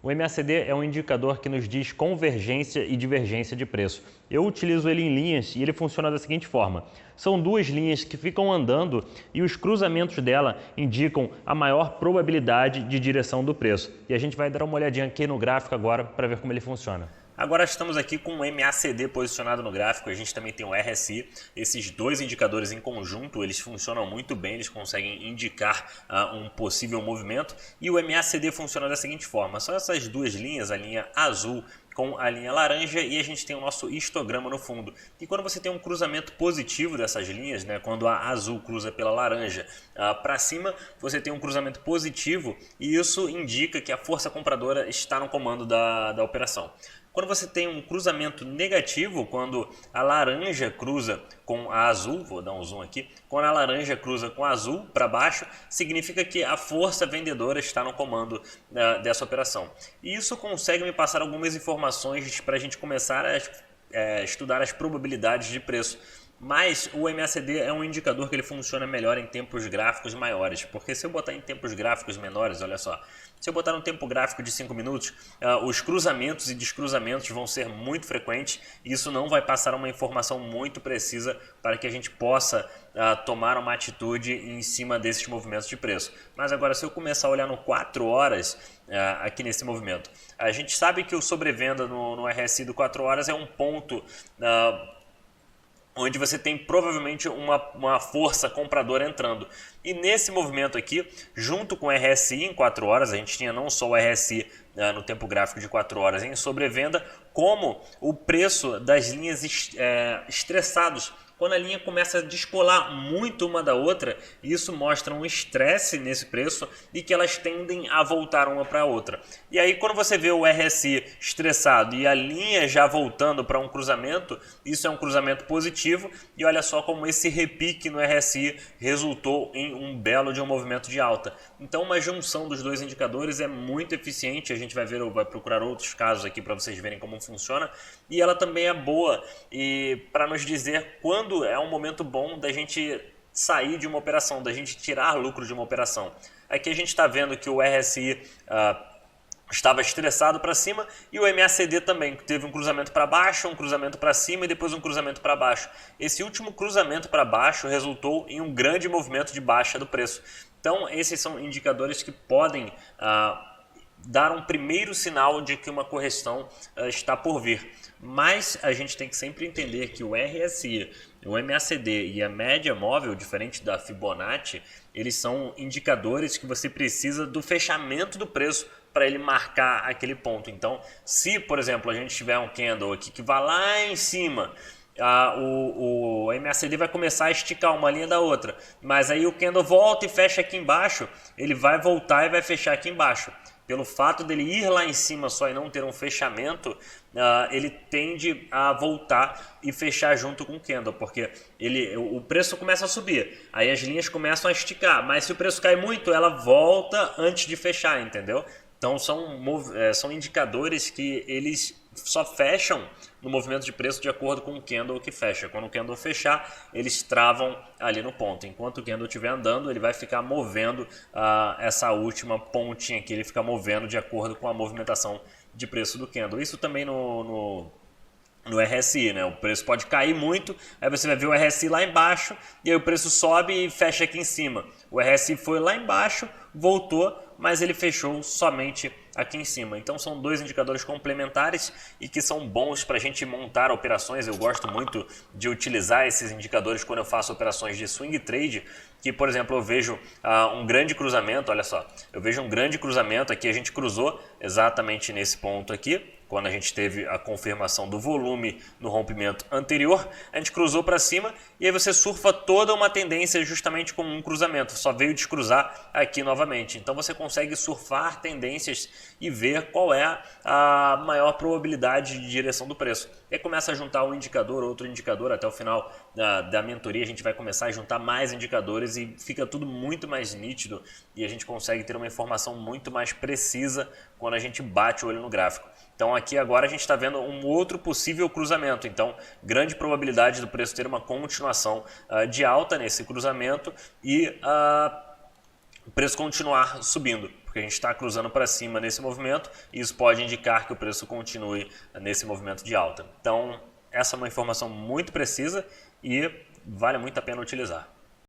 O MACD é um indicador que nos diz convergência e divergência de preço. Eu utilizo ele em linhas e ele funciona da seguinte forma. São duas linhas que ficam andando e os cruzamentos dela indicam a maior probabilidade de direção do preço. E a gente vai dar uma olhadinha aqui no gráfico agora para ver como ele funciona. Agora estamos aqui com o MACD posicionado no gráfico, a gente também tem o RSI. Esses dois indicadores em conjunto, eles funcionam muito bem, eles conseguem indicar um possível movimento. E o MACD funciona da seguinte forma, são essas duas linhas, a linha azul com a linha laranja e a gente tem o nosso histograma no fundo. E quando você tem um cruzamento positivo dessas linhas, né, quando a azul cruza pela laranja para cima, você tem um cruzamento positivo e isso indica que a força compradora está no comando da operação. Quando você tem um cruzamento negativo, quando a laranja cruza com a azul, vou dar um zoom aqui, quando a laranja cruza com a azul para baixo, significa que a força vendedora está no comando dessa operação. E isso consegue me passar algumas informações para a gente começar a estudar as probabilidades de preço. Mas o MACD é um indicador que ele funciona melhor em tempos gráficos maiores, porque se eu botar em tempos gráficos menores, olha só, se eu botar no tempo gráfico de 5 minutos, os cruzamentos e descruzamentos vão ser muito frequentes e isso não vai passar uma informação muito precisa para que a gente possa tomar uma atitude em cima desses movimentos de preço. Mas agora, se eu começar a olhar no 4 horas, aqui nesse movimento, a gente sabe que o sobrevenda no RSI do 4 horas é um ponto onde você tem provavelmente uma força compradora entrando. E nesse movimento aqui, junto com o RSI em 4 horas, a gente tinha não só o RSI no tempo gráfico de 4 horas em sobrevenda, como o preço das linhas estressados. Quando a linha começa a descolar muito uma da outra, isso mostra um estresse nesse preço e que elas tendem a voltar uma para a outra. E aí quando você vê o RSI estressado e a linha já voltando para um cruzamento, isso é um cruzamento positivo e olha só como esse repique no RSI resultou em um belo de um movimento de alta. Então uma junção dos dois indicadores é muito eficiente, a gente vai procurar outros casos aqui para vocês verem como funciona e ela também é boa e para nos dizer quando é um momento bom da gente sair de uma operação, da gente tirar lucro de uma operação. Aqui a gente está vendo que o RSI estava estressado para cima e o MACD também teve um cruzamento para baixo, um cruzamento para cima e depois um cruzamento para baixo. Esse último cruzamento para baixo resultou em um grande movimento de baixa do preço. Então esses são indicadores que podem dar um primeiro sinal de que uma correção está por vir. Mas a gente tem que sempre entender que o RSI, o MACD e a média móvel, diferente da Fibonacci, eles são indicadores que você precisa do fechamento do preço para ele marcar aquele ponto. Então, se, por exemplo, a gente tiver um candle aqui que vai lá em cima, o MACD vai começar a esticar uma linha da outra, mas aí o candle volta e fecha aqui embaixo, ele vai voltar e vai fechar aqui embaixo. Pelo fato dele ir lá em cima só e não ter um fechamento, ele tende a voltar e fechar junto com o candle, porque o preço começa a subir, aí as linhas começam a esticar, mas se o preço cai muito, ela volta antes de fechar, entendeu? Então são indicadores que eles só fecham no movimento de preço de acordo com o candle que fecha. Quando o candle fechar, eles travam ali no ponto. Enquanto o candle estiver andando, ele vai ficar movendo essa última pontinha aqui, ele fica movendo de acordo com a movimentação de preço do candle. Isso também no RSI, né? O preço pode cair muito, aí você vai ver o RSI lá embaixo e aí o preço sobe e fecha aqui em cima. O RSI foi lá embaixo, voltou, mas ele fechou somente aqui em cima. Então são dois indicadores complementares e que são bons para a gente montar operações. Eu gosto muito de utilizar esses indicadores quando eu faço operações de swing trade, que por exemplo eu vejo um grande cruzamento, olha só, eu vejo um grande cruzamento aqui, a gente cruzou exatamente nesse ponto aqui, quando a gente teve a confirmação do volume no rompimento anterior, a gente cruzou para cima e aí você surfa toda uma tendência justamente com um cruzamento, só veio descruzar aqui novamente. Então você consegue surfar tendências e ver qual é a maior probabilidade de direção do preço. E aí começa a juntar um indicador, outro indicador, até o final da mentoria a gente vai começar a juntar mais indicadores e fica tudo muito mais nítido e a gente consegue ter uma informação muito mais precisa quando a gente bate o olho no gráfico. Então aqui agora a gente está vendo um outro possível cruzamento, então grande probabilidade do preço ter uma continuação de alta nesse cruzamento e o preço continuar subindo. porque a gente está cruzando para cima nesse movimento e isso pode indicar que o preço continue nesse movimento de alta. Então, essa é uma informação muito precisa e vale muito a pena utilizar.